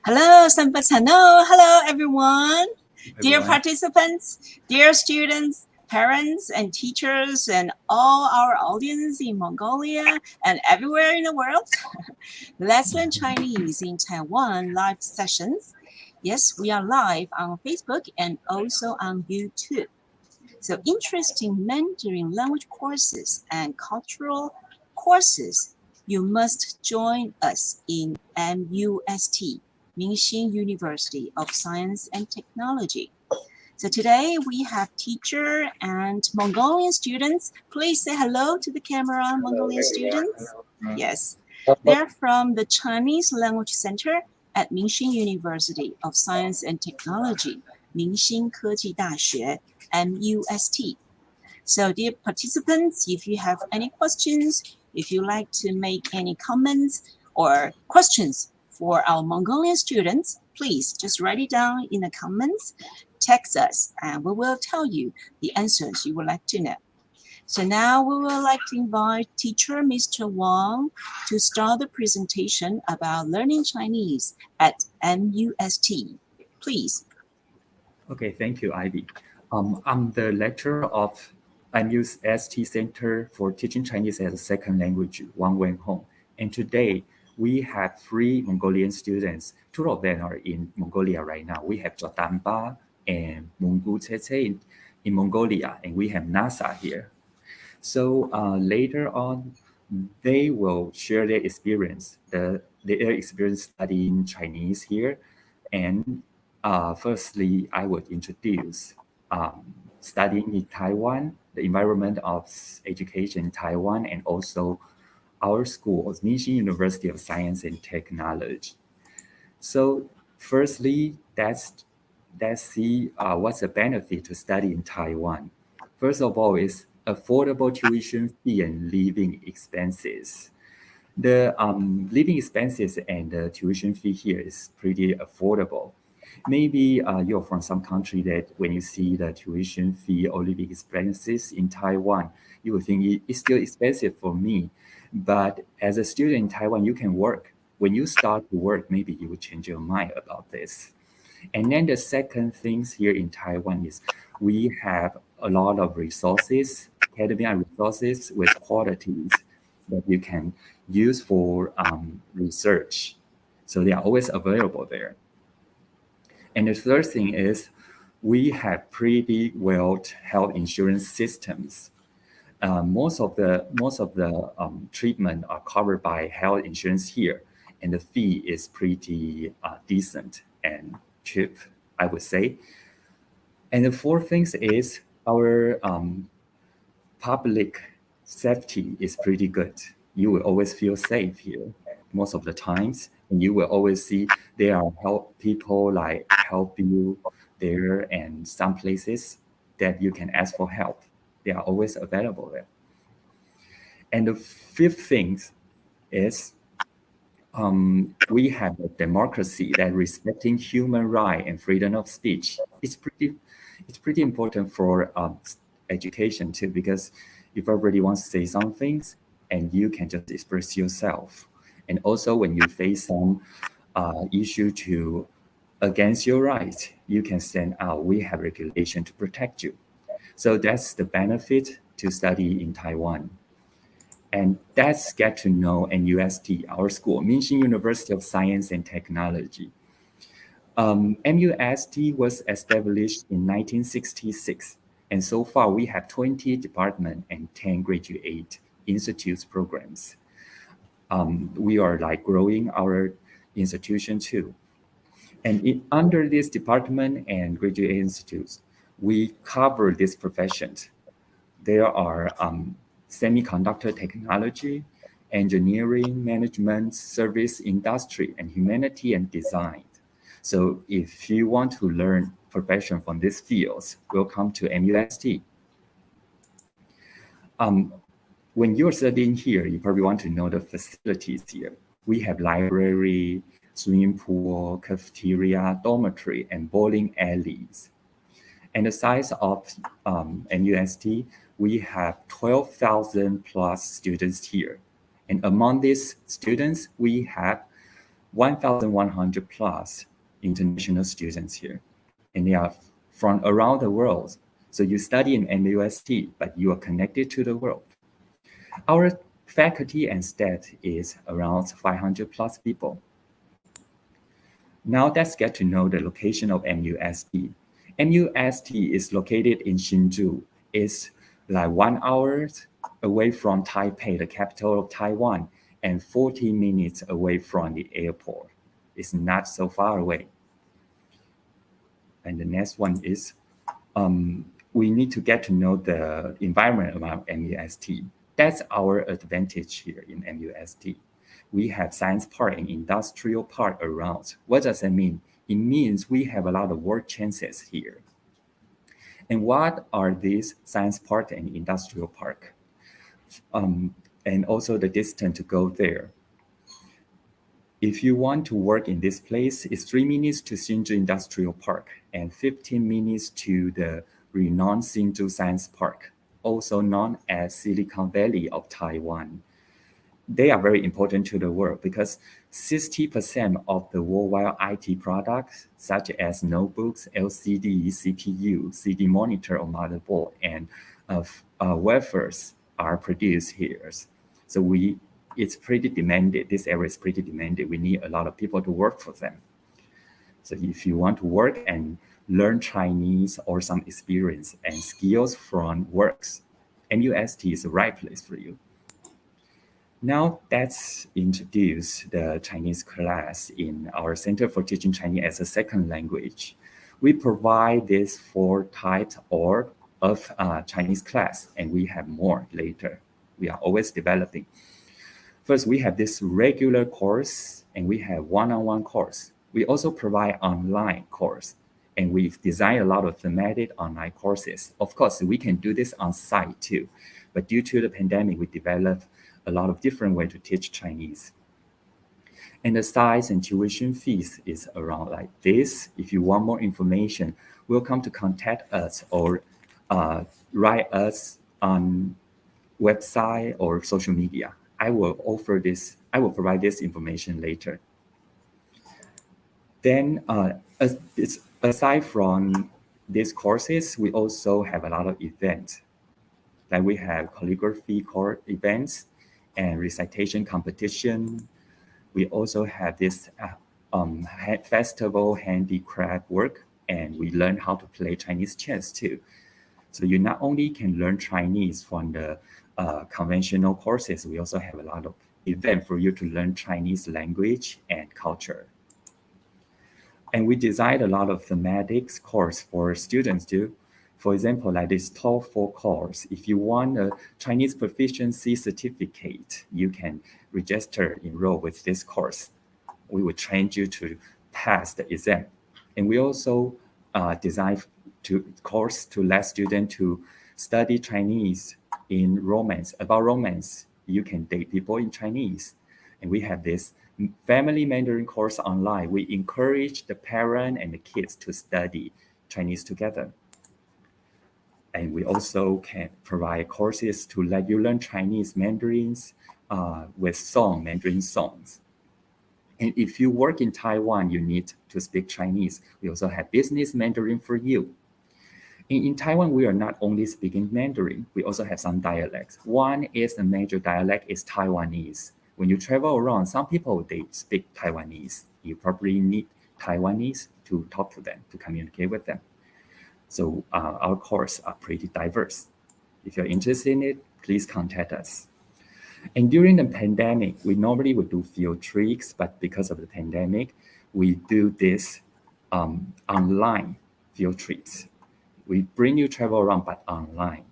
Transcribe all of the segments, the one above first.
Hello, Sanpatano. Hello, everyone. Dear participants, dear students, parents and teachers, and all our audience in Mongolia and everywhere in the world. Let's learn Chinese in Taiwan live sessions. Yes, we are live on Facebook and also on YouTube. So interesting Mandarin language courses and cultural courses, you must join us in MUST, Minghsin University of Science and Technology. So today we have teacher and Mongolian students. Please say hello to the camera, Mongolian students. Yes, they're from the Chinese Language Center at Minghsin University of Science and Technology,明新科技大学, MUST. So dear participants, if you have any questions, if you like to make any comments or questions for our Mongolian students, please just write it down in the comments, text us, and we will tell you the answers you would like to know. So now we would like to invite teacher Mr. Wang to start the presentation about learning Chinese at MUST. Please. Okay, thank you, Ivy. I'm the lecturer of MUST Center for Teaching Chinese as a Second Language, Wang Wenhong. And today, we have 3 Mongolian students. 2 of them are in Mongolia right now. We have Jotanba and Mungu Tete in Mongolia, and we have NASA here. So later on, they will share their experience, their experience studying Chinese here. And firstly, I would introduce studying in Taiwan, the environment of education in Taiwan, and also our school, Minghsin University of Science and Technology. So firstly, let's see what's the benefit to study in Taiwan. First of all, is affordable tuition fee and living expenses. The living expenses and the tuition fee here is pretty affordable. Maybe you're from some country that when you see the tuition fee or living expenses in Taiwan, you will think it's still expensive for me. But as a student in Taiwan, you can work. When you start to work, maybe you will change your mind about this. And then the second things here in Taiwan is we have a lot of resources, academic resources with qualities that you can use for research. So they are always available there. And the third thing is we have pretty well health insurance systems. Most of the treatment are covered by health insurance here, and the fee is pretty decent and cheap, I would say. And the fourth thing is our public safety is pretty good. You will always feel safe here most of the times, and you will always see there are people like help you there, and some places that you can ask for help. They are always available there. And the fifth thing is we have a democracy that respecting human rights and freedom of speech. It's pretty important for education too, because if everybody wants to say some things, and you can just express yourself. And also when you face some issue against your rights, you can send out, we have regulation to protect you. So that's the benefit to study in Taiwan. And that's get to know MUST, our school, Minghsin University of Science and Technology. MUST was established in 1966, and so far we have 20 departments and 10 graduate institutes programs. We are like growing our institution too. And under this department and graduate institutes, we cover this profession. There are semiconductor technology, engineering, management, service industry, and humanity and design. So if you want to learn profession from these fields, welcome to MUST. When you're studying here, you probably want to know the facilities here. We have library, swimming pool, cafeteria, dormitory, and bowling alleys. And the size of MUST, we have 12,000 plus students here. And among these students, we have 1,100 plus international students here, and they are from around the world. So you study in MUST, but you are connected to the world. Our faculty and staff is around 500 plus people. Now let's get to know the location of MUST. MUST is located in Hsinchu. It's like 1 hour away from Taipei, the capital of Taiwan, and 40 minutes away from the airport. It's not so far away. And the next one is we need to get to know the environment around MUST. That's our advantage here in MUST. We have science park and industrial park around. What does that mean? It means we have a lot of work chances here. And what are these science park and industrial park? And also the distance to go there. If you want to work in this place, it's 3 minutes to Hsinchu Industrial Park and 15 minutes to the renowned Hsinchu Science Park, also known as Silicon Valley of Taiwan. They are very important to the world because 60% of the worldwide IT products, such as notebooks, LCD, CPU, CD monitor or motherboard, and wafers are produced here. So it's pretty demanded. This area is pretty demanded. We need a lot of people to work for them. So if you want to work and learn Chinese or some experience and skills from works, MUST is the right place for you. Now let's introduce the Chinese class in our Center for Teaching Chinese as a Second Language. We provide these 4 types of Chinese class, and we have more later. We are always developing. First, we have this regular course, and we have one-on-one course. We also provide online course, and we design a lot of thematic online courses. Of course, we can do this on site too, but due to the pandemic, we developed a lot of different ways to teach Chinese. And the size and tuition fees is around like this. If you want more information, welcome to contact us or write us on website or social media. I will provide this information later. Then aside from these courses, we also have a lot of events. Like we have calligraphy course events and recitation competition. We also have this festival handicraft work, and we learn how to play Chinese chess too. So you not only can learn Chinese from the conventional courses, we also have a lot of events for you to learn Chinese language and culture. And we designed a lot of thematics course for students too. For example, like this TOEFL course, if you want a Chinese proficiency certificate, you can enroll with this course. We will train you to pass the exam. And we also design course to let students to study Chinese in romance. About romance, you can date people in Chinese. And we have this family Mandarin course online. We encourage the parent and the kids to study Chinese together. And we also can provide courses to let you learn Chinese Mandarins with Mandarin songs. And if you work in Taiwan, you need to speak Chinese. We also have business Mandarin for you. In Taiwan, we are not only speaking Mandarin, we also have some dialects. One is the major dialect is Taiwanese. When you travel around, some people, they speak Taiwanese. You probably need Taiwanese to talk to them, to communicate with them. So our courses are pretty diverse. If you're interested in it, please contact us. And during the pandemic, we normally would do field trips, but because of the pandemic, we do this online field trips. We bring you travel around, but online.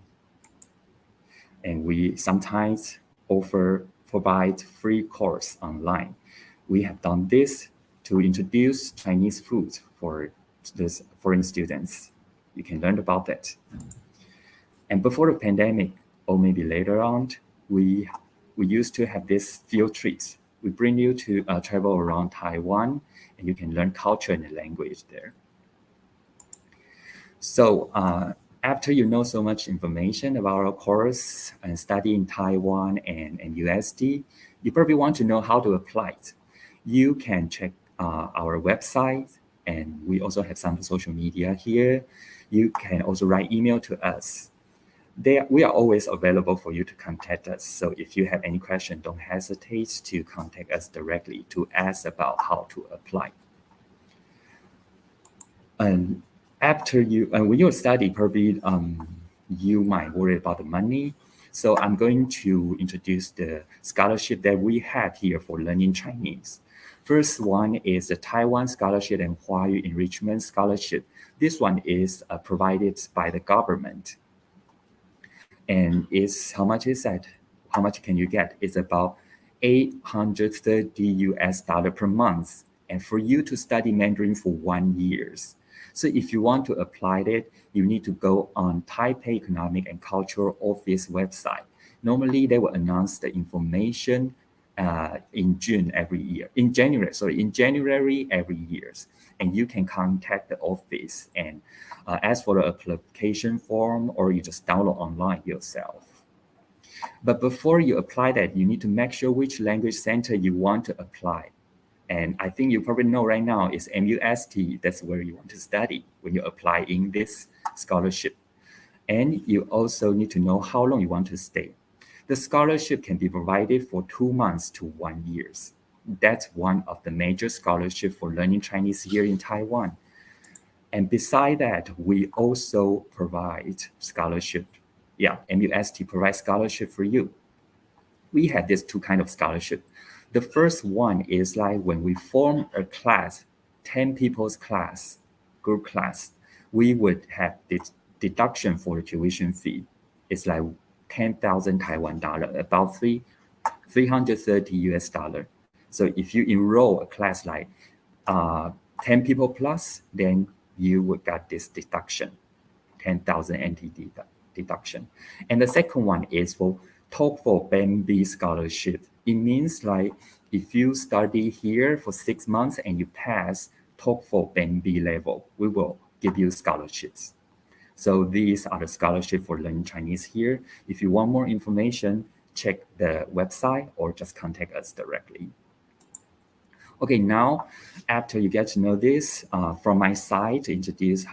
And we sometimes provide free course online. We have done this to introduce Chinese food for these foreign students. You can learn about that. And before the pandemic, or maybe later on, we used to have these field trips. We bring you to travel around Taiwan, and you can learn culture and the language there. So after you know so much information about our course and study in Taiwan and USD, you probably want to know how to apply it. You can check our website, and we also have some social media here. You can also write email to us. We are always available for you to contact us. So if you have any question, don't hesitate to contact us directly to ask about how to apply. And when you study, probably you might worry about the money. So I'm going to introduce the scholarship that we have here for learning Chinese. First one is the Taiwan Scholarship and Huayu Enrichment Scholarship. This one is provided by the government. And how much is that? How much can you get? It's about $830 per month. And for you to study Mandarin for 1 year. So if you want to apply it, you need to go on Taipei Economic and Cultural Office website. Normally, they will announce the information in January every year. And you can contact the office and ask for the application form, or you just download online yourself. But before you apply that, you need to make sure which language center you want to apply. And I think you probably know right now is MUST. That's where you want to study when you apply in this scholarship. And you also need to know how long you want to stay. The scholarship can be provided for 2 months to 1 year. That's one of the major scholarships for learning Chinese here in Taiwan. And beside that, we also provide scholarship. MUST provides scholarship for you. We have these two kinds of scholarship. The first one is like when we form a class, 10 people's class, group class, we would have this deduction for the tuition fee. It's like 10,000 Taiwan dollar, about 330 US dollar. So if you enroll a class like 10 people plus, then you would get this deduction, 10,000 NTD deduction. And the second one is for TOCFL B scholarship. It means like if you study here for 6 months and you pass TOCFL B level, we will give you scholarships. So these are the scholarships for learning Chinese here. If you want more information, check the website or just contact us directly. Okay, now after you get to know this, from my side to introduce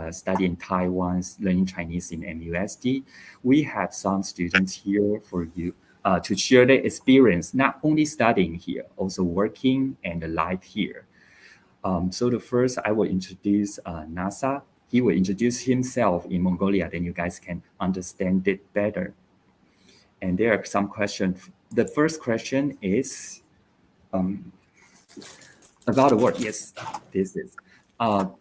study in Taiwan's learning Chinese in MUSD, we have some students here for you to share their experience, not only studying here, also working and life here. So the first I will introduce NASA. He will introduce himself in Mongolia, then you guys can understand it better. And there are some questions. The first question is about the word. Yes, this is.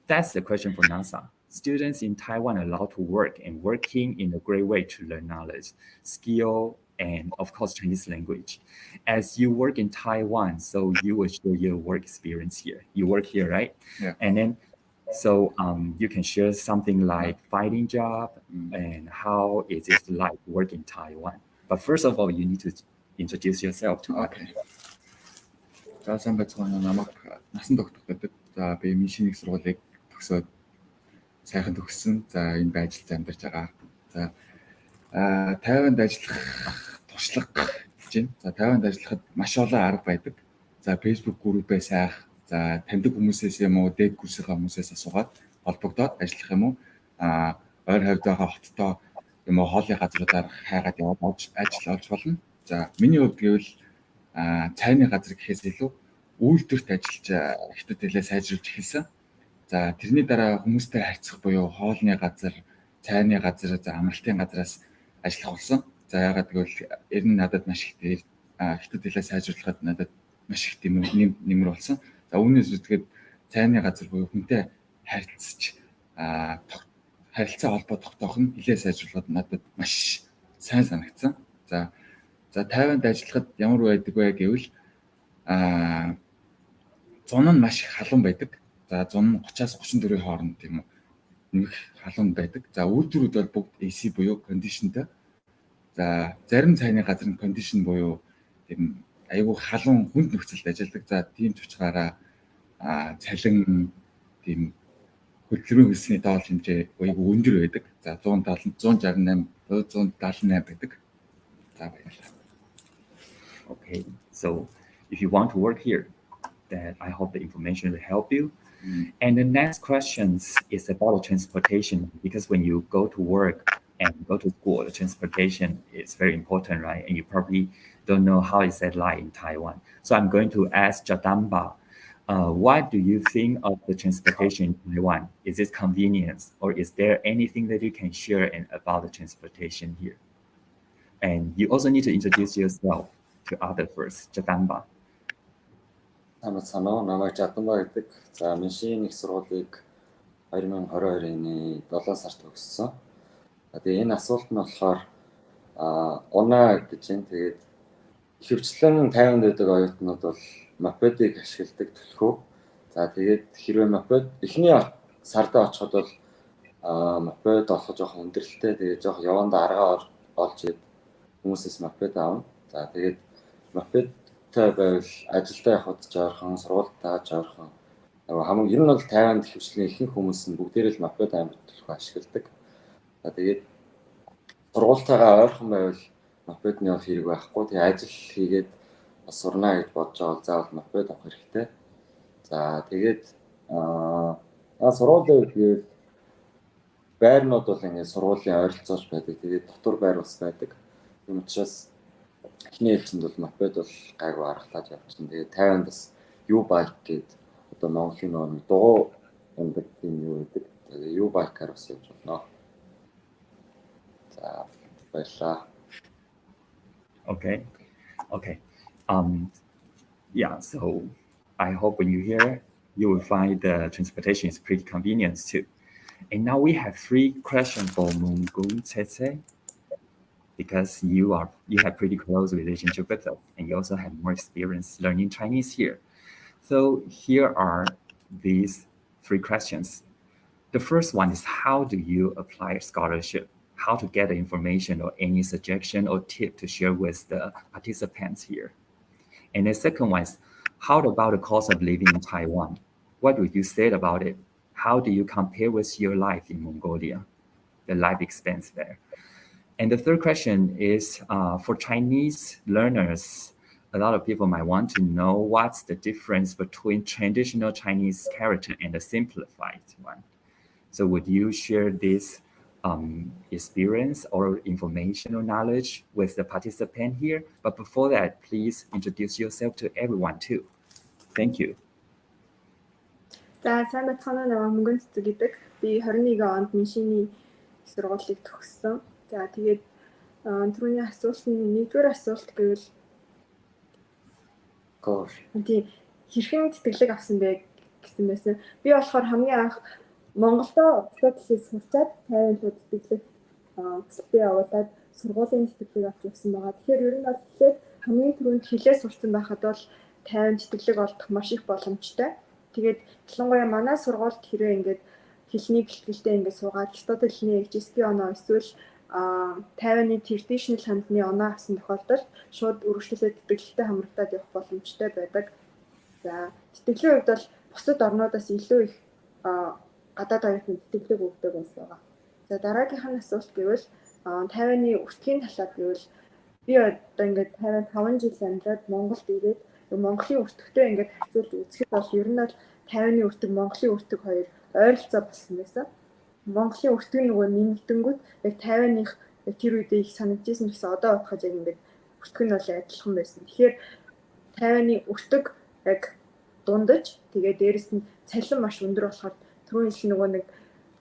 That's the question for NASA. Students in Taiwan are allowed to work and working in a great way to learn knowledge, skill, and of course, Chinese language. As you work in Taiwan, so you will share your work experience here. You work here, right? Yeah. And then, so you can share something like finding job and how it is like work in Taiwan. But first of all, you need to introduce yourself to us. Okay. За сайн байцгаана уу, намайг насан тогтох гэдэг. За би Минghsin сургуулийг төгсөөд сайхан төгссөн. За энд ажиллаж амьдарч байгаа. За Тайванд ажиллах туршлага гэж байна. За Тайванд ажиллахад маш олон арга байдаг. За Facebook группээ сайх, за таньдаг хүмүүсээс юм уу, дээд курсынхаа хүмүүсээс асуугаад холбогдоод ажиллах юм уу? Ойр хавьд байгаа хоттой юм уу, хоолны газруудаар хайгаад яваад ажил олж болно. За миний хувьд гэвэл цайны газар гэхээс илүү үйлдвэрт ажиллаж хятад хэлээ сайжруулж эхэлсэн. За тэрний дараа хүмүүстэй харьцах буюу хоолны газар, цайны газар, за амралтын газраас ажиллах болсон. За ягаад гэвэл ер нь надад маш их хятад хэлээ сайжруулахад надад маш их нэмэр болсон. За үүнээс үзгээд цайны газар буюу хүнтэй харилцаж харилцаа холбоо тогтоох нь хэлээ сайжруулахад надад маш сайн санагдсан. За Тайванд ажиллахад ямар байдаг вэ гэвэл зун нь маш их халуун байдаг. За зун нь 30-аас 34-ийн хооронд тийм үү нэмэх халуун байдаг. За үйлдвэрүүд бол бүгд AC буюу кондишнтэй. За зарим цайны газар нь кондишн буюу тийм айгүй халуун хүнд нөхцөлд ажилладаг. За тийм ч учраас цалин тийм хөдөлмөрийн хөлсний доол хэмжээ айгүй өндөр байдаг. За 168, 178 байдаг. За баярлалаа. Okay, so if you want to work here, that I hope the information will help you. And the next question is about the transportation, because when you go to work and go to school, the transportation is very important, right? And you probably don't know how is that like in Taiwan. So I'm going to ask Jadamba, what do you think of the transportation in Taiwan? Is it convenience, or is there anything that you can share about the transportation here? And you also need to introduce yourself to others first. Jadamba. Санаа намайг Жадамба гэдэг. За Миншин их сургуулийг 2022 оны 7 сард төгссөн. Тэгээ энэ асуулт нь болохоор унаа гэж юм. Тэгээд ихэвчлэн Тайванд байдаг оюутнууд бол мопедыг ашигладаг төлхөө. За тэгээд хэрвээ мопед эхний сард очиход бол мопед олох жоохон өндөрлөлттэй. Тэгээд жоохон явандаа аргаа олж ид хүмүүсээс мопед аав. За тэгээд мопедтай байвал ажилдаа явахд жоохон сургуультаа жоохон хамгийн ер нь бол Тайванд ихэвчлэн ихэнх хүмүүс нь бүгдээрээ л мопед амар төлхөө ашигладаг. За тэгээд сургуультайгаа ойрхон байвал мопедны бол хэрэг байхгүй. Тэгээ ажил хийгээд бас сурнаа гэж бодож байгаа бол заавал мопед авах хэрэгтэй. За тэгээд сургуулийн үед гэвэл байрнууд бол ингээд сургуулийн ойролцоож байдаг. Тэгээд дотор байр бас байдаг. Тийм учраас эхний ээлжинд бол мопед бол гайгүй аргалаад явчихна. Тэгээд Тайванд бас U-bike гэдэг одоо Монголын нэг дугуй юмдаг тийм юу гэдэг. Тэгээд U-bike-аар бас явж байна. За баярлалаа. Okay. Yeah, so I hope when you hear, you will find the transportation is pretty convenient too. And now we have 3 questions for Minghsin, because you have pretty close relationship with us, and you also have more experience learning Chinese here. So here are these 3 questions. The first one is, how do you apply a scholarship? How to get the information or any suggestion or tip to share with the participants here? And the second one is, how about the cost of living in Taiwan? What would you say about it? How do you compare with your life in Mongolia, the life expense there? And the third question is, for Chinese learners, a lot of people might want to know what's the difference between traditional Chinese character and the simplified one. So would you share this experience or information or knowledge with the participant here? But before that, please introduce yourself to everyone too. Thank you. За сайн бацгаана, намайг Minghsin гэдэг. Би 21 онд Миншиний сургуулийг төгссөн. За тэгээд түрүүний асуулт нь нэгдүгээр асуулт гэвэл хэрхэн тэтгэлэг авсан бэ гэсэн байсан. Би болохоор хамгийн анх Монголдо оцлогчээс сурчаад Тайванд руу тэтгэлэг би явуулаад сургуулийн тэтгэлэг авч явсан байгаа. Тэгэхээр ер нь бол хамгийн түрүүнд хилээ сурсан байхад бол Тайванд тэтгэлэг олдох маш их боломжтой. Тэгээд ялангуяа манай сургуульд хэрэг ингээд хэлний бэлтгэлтэй ингээд суугаад хятад хэлний HSK оноо эсвэл Тайваны traditional хандны оноо авсан тохиолдолд шууд үргэлжлүүлээд тэтгэлэгтэй хамрагдаад явах боломжтой байдаг. За тэтгэлгийн хувьд бол бусад орнуудаас илүү их гадаад оюутны тэтгэлэг өгдөг байсан. За дараагийнх нь асуулт гэвэл Тайваны өртгийн талаар гэвэл би одоо ингээд Тайванд 5 жил амьдараад Монголд ирээд Монголын өртөгтэй ингээд харьцуулж үзэхэд бол ер нь бол Тайваны өртөг, Монголын өртөг хоёр ойролцоо болсон байсан. Монголын өртөг нөгөө нэмэгдэнгүүд яг Тайваных тэр үедээ их санагдчихсэн гэсэн одоо бодоход яг ингээд өртөг нь бол адилхан байсан. Тэгэхээр Тайваны өртөг яг дундаж тэгээ дээрэс нь цалин маш өндөр болохоор түрүүн хэлсэн нөгөө нэг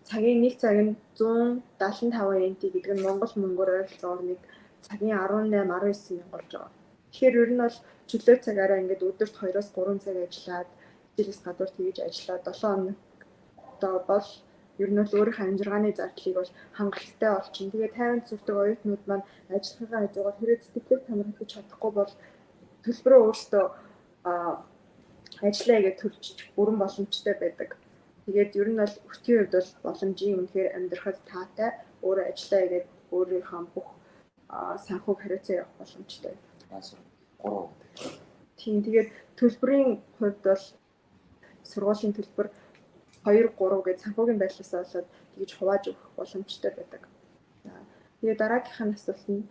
цагийн нэг цаг нь 175 yen гэдэг нь Монгол мөнгөөр ойролцоогоор нэг цагийн 18-19 мянга болж байгаа. Тэгэхээр ер нь бол чөлөө цагаараа ингээд өдөрт 2-3 цаг ажиллаад хичээлээс гадуур тэгж ажиллаад 7 хоногтой бол ер нь бол өөрийнхөө амжиргааны зардлыг бол хангалттай олчихно. Тэгээ Тайванд сурдаг оюутнууд маань ажиллахаа хажуугаар хэрэг тэтгэлэг хамрагдаж чадахгүй бол төлбөрөө өөрсдөө ажиллаа гэж төлж бүрэн боломжтой байдаг. Тэгээд ер нь бол өртгийн хувьд бол боломжийн үнэхээр амьдрахад таатай өөрөө ажиллаа гэж өөрийнхөө бүх санхүүг хариуцаа явах боломжтой. Тийм тэгээд төлбөрийн хувьд бол сургуулийн төлбөр 2-3 гэж санхүүгийн байдлаас болоод тэгж хувааж өгөх боломжтой байдаг. За тэгээд дараагийнх нь асуулт нь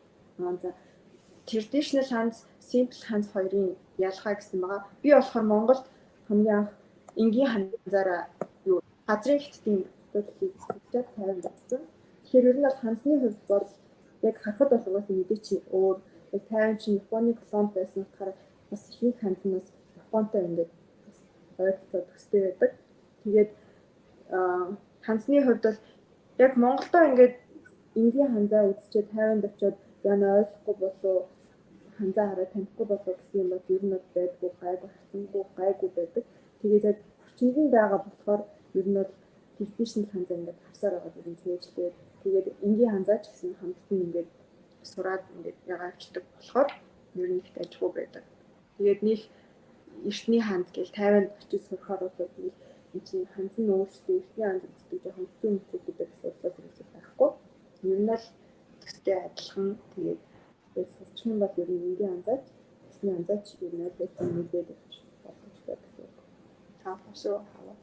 traditional hands, simple hands хоёрын ялгаа гэсэн байгаа. Би болохоор Монголд хамгийн анх энгийн ханзаараа юу газрын хятадын асуудлыг судалж Тайванд авсан. Тэгэхээр ер нь бол хансны хувьд бол яг харахад бол угаасаа мэдээч өөр яг Тайван чинь Японы колони байсан болохоор бас ихэнх ханзнаас Японтой ингээд ойролцоо төстэй байдаг. Тэгээд хансны хувьд бол яг Монголдоо ингээд энгийн ханзаа үзчихэд Тайванд очиод яна ойлгохгүй болов ханзаа хараад танихгүй болов гэсэн юм бол ер нь бол байдгүй гайгүй байдаг. Тэгээд яг хүчингэн байгаа болохоор ер нь бол технишнл ханзаа ингээд харсаар байгаа гэдэг нь зээжлээ. Тэгээд энгийн ханзаа ч гэсэн хамтдан ингээд сураад ингээд ягаачдаг болохоор ер нь их ажгүй байдаг. Тэгээд нэг эртний ханд гэл Тайванд очиж сурахаар бол нэг энэ чинь ханзын өөрсдөө эртний ханд үздэг жоохон хэцүү мэт гэдэг асуудал ерөөсөй байхгүй. Ер нь л төстэй адилхан тэгээд сурчин бол ер нь энгийн ханзаач, эсний ханзаач ер нь л мэдээд болчихдог гэсэн. Цаашаа хаваа.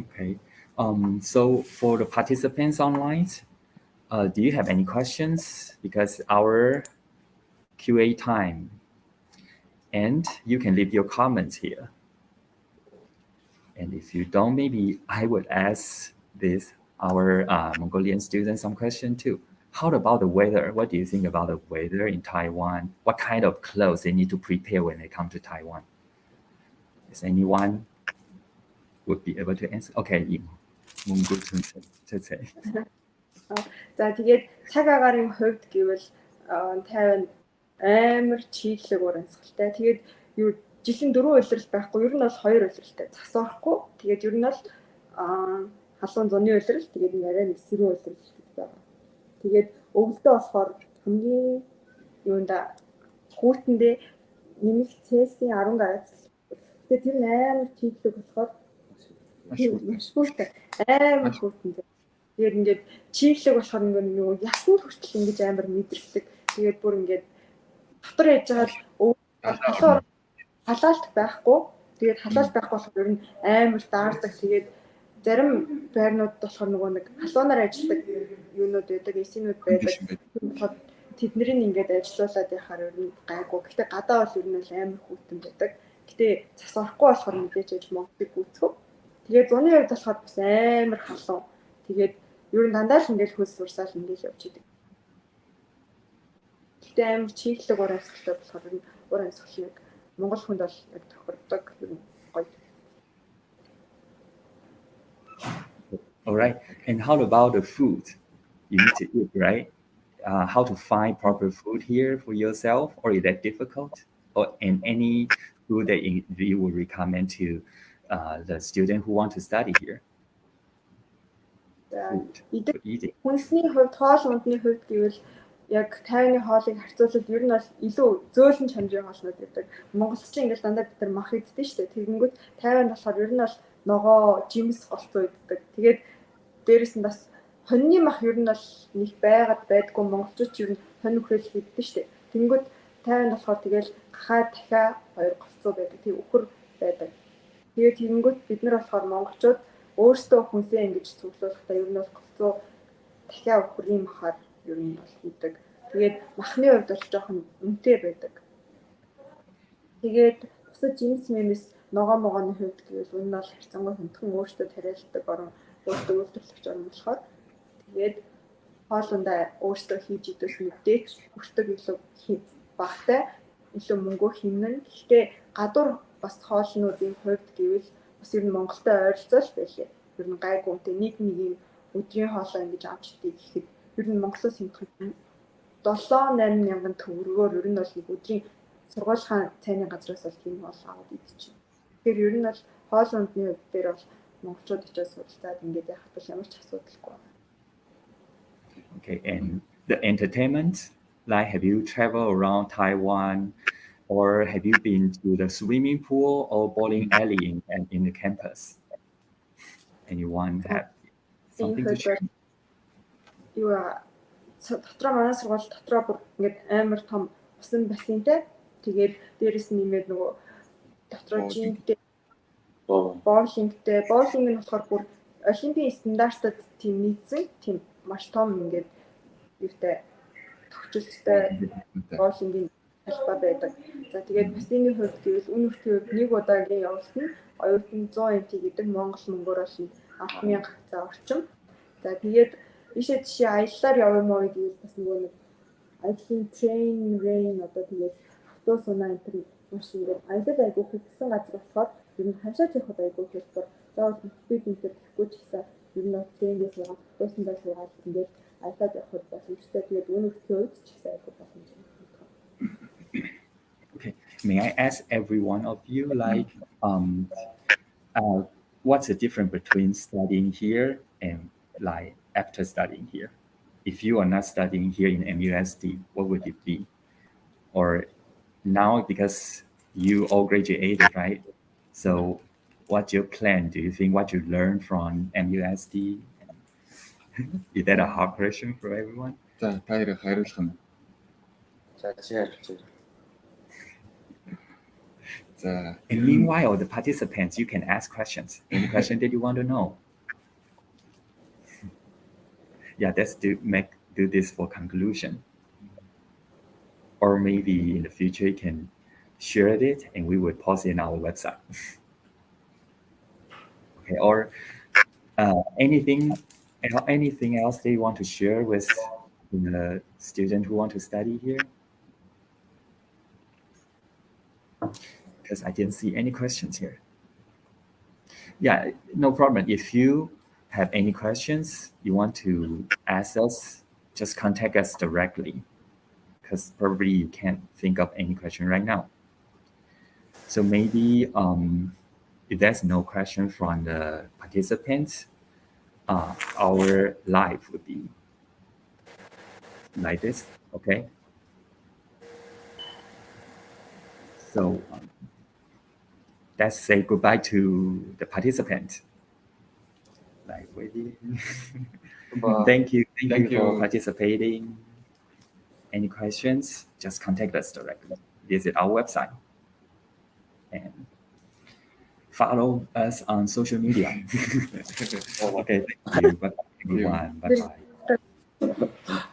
Okay. So for the participants online, do you have any questions? Because our QA time, and you can leave your comments here. And if you don't, maybe I would ask our Mongolian students some question too. How about the weather? What do you think about the weather in Taiwan? What kind of clothes they need to prepare when they come to Taiwan? Is anyone would be able to answer? Okay, За тэгээд цаг агарын хувьд гэвэл Тайванд амар чиглэг урансгалтай. Тэгээд юу жилийн 4 улирал байхгүй, ер нь бол 2 улиралтай. Цас орохгүй. Тэгээд ер нь бол халуун зуны улирал, тэгээд арай нэг сэрүүн улирал гэдэг байгаа. Тэгээд өвөлдөө болохоор хамгийн юунда хүүтэндээ нэмэх Цельсийн 10 градус. Тэгээд тэр амар чиглэг болохоор маш хүүтэй. Амар хүүтэй. Тэгээд ингээд чиглэг болохоор ингээд ясанд хүртэл ингэж амар мэдрэлдэг. Тэгээд бүр ингээд дотор яж байгаа халаалт байхгүй. Тэгээд халаалт байхгүй болохоор ер нь амар даардаг. Тэгээд зарим байрнууд болохоор нөгөө нэг халуунаар ажилладаг юунууд байдаг, эсинүүд байдаг. Тэднийг ингээд ажиллуулад яхаар ер нь гайгүй. Гэтэ гадаа бол ер нь амар хүүтэн байдаг. Гэтэ цас орохгүй болохоор мэдээж аж Монголыг гүйцэв. Тэгээд зуны үед болохоор бас амар халуун. Тэгээд ер нь дандаа л ингээд хөлс сурсаал ингээд явж идэг. Гэтэ амар чиглэг урансгалтай болохоор ер нь урансгалыг Монгол хүнд бол яг тохирдог ер нь гоё. All right. And how about the food you need to eat, right? How to find proper food here for yourself, or is that difficult? Or in any food that you would recommend to the student who want to study here? Хүнсний хувьд, хоол ундны хувьд гэвэл яг Тайваны хоолыг харьцуулбал ер нь бол илүү зөөлөн чанарын хоолнууд байдаг. Монголчин ингээл дандаа бид нар мах иддэг шүү дээ. Тэгэнгүүт Тайванд болохоор ер нь бол ногоо, жимс голцоо иддэг. Тэгээд дээрэс нь бас хоньны мах ер нь бол нэг байгаад байдгүй. Монголчууд ер нь хонь үхрэл иддэг шүү дээ. Тэгэнгүүт Тайванд болохоор тэгэл гахаа дахиа хоёр голцоо байдаг. Тэг үхэр байдаг. Тэгээд тэгэнгүүт бид нар болохоор монголчууд өөрсдөө хүнсээ ингэж цуглуулахдаа ер нь бол голцоо дахиа үхрийн махаар ер нь бол хийдэг. Тэгээд махны хувьд бол жоохон үнэтэй байдаг. Тэгээд бусад жимс мэмс ногоо могооны хувьд гэвэл энэ бол харьцангуй хэмтхэн өөртөө тариалдаг орон, өөртөө үйлдвэрлэгч орон болохоор тэгээд хоолундаа өөртөө хийж идэх мэдээч өртөг илүү багтай илүү мөнгө хэмнэн. Гэхдээ гадуур бас хоолнуудын хувьд гэвэл бас ер нь Монголтой ойролцоол байлээ. Ер нь гайгүй үнэтэй нэг юм өдрийн хоолоо ингэж авч идэх гэхэд ер нь Монголоос хэмтхэн 7-8 мянган төгрөгөөр ер нь бол нэг өдрийн сургуулийн цайны газраас бол тийм хоол аваад идчихв. Тэгэхээр ер нь бол хоол ундны хувьд дээр бол монголчууд очиж суралцаад ингэж яхад бол ямар ч асуудалгүй байна. Okay, and the entertainment, like have you traveled around Taiwan, or have you been to the swimming pool or bowling alley in the campus? Anyone have something to share? Юу дотроо манай сургууль дотроо бүр ингээд амар том усан бассейнтэй. Тэгээд дээрэс нь нэмээд нөгөө дотроо жимтэй боулингтэй. Боулинг нь болохоор бүр олимпийн стандартад тийм нийцсэн тийм маш том ингээд юутай төвчлөлттэй боулингийн талбай байдаг. За тэгээд бассейны хувьд гэвэл үнэхээр нэг удаагийн явалт нь оюутан 100 МТ гэдэг монгол мөнгөөр бол 10,000 хавцаа орчим. За тэгээд ийшээ жишээ аяллаар явах муу гэвэл бас нөгөө нэг ажлын train rain одоо тэгээд автобус унаа энэ төр маш ингээд аялал айгуу хөдөлсөн газар болохоор ер нь хашааж явахд айгуу хэлбэр. Заавал би бинтер гэхгүй ч гэсэн ер нь train-ээс суугаад автобусандаа суугаад ингээд аялаад явахд боломжтой. Тэгээд үнэхээр үед ч гэсэн айгуу боломжтой. Okay, may I ask every one of you, like, what's the difference between studying here and like after studying here? If you are not studying here in MUSD, what would it be? Or now, because you all graduated, right? So what's your plan? Do you think what you learned from MUSD? Is that a hard question for everyone? За та хоёрыг хариулах нь. And meanwhile, the participants, you can ask questions. Any question that you want to know? Yeah, let's do this for conclusion. Or maybe in the future, you can share it and we will post it in our website. Okay, or anything else that you want to share with the student who want to study here? Because I didn't see any questions here. Yeah, no problem. If you have any questions you want to ask us, just contact us directly, because probably you can't think of any question right now. So maybe if there's no question from the participants, our live would be like this, okay? So let's say goodbye to the participant. Like waiting. Thank you for participating. Any questions, just contact us directly. Visit our website and follow us on social media. Okay, thank you. Bye, everyone. Bye-bye.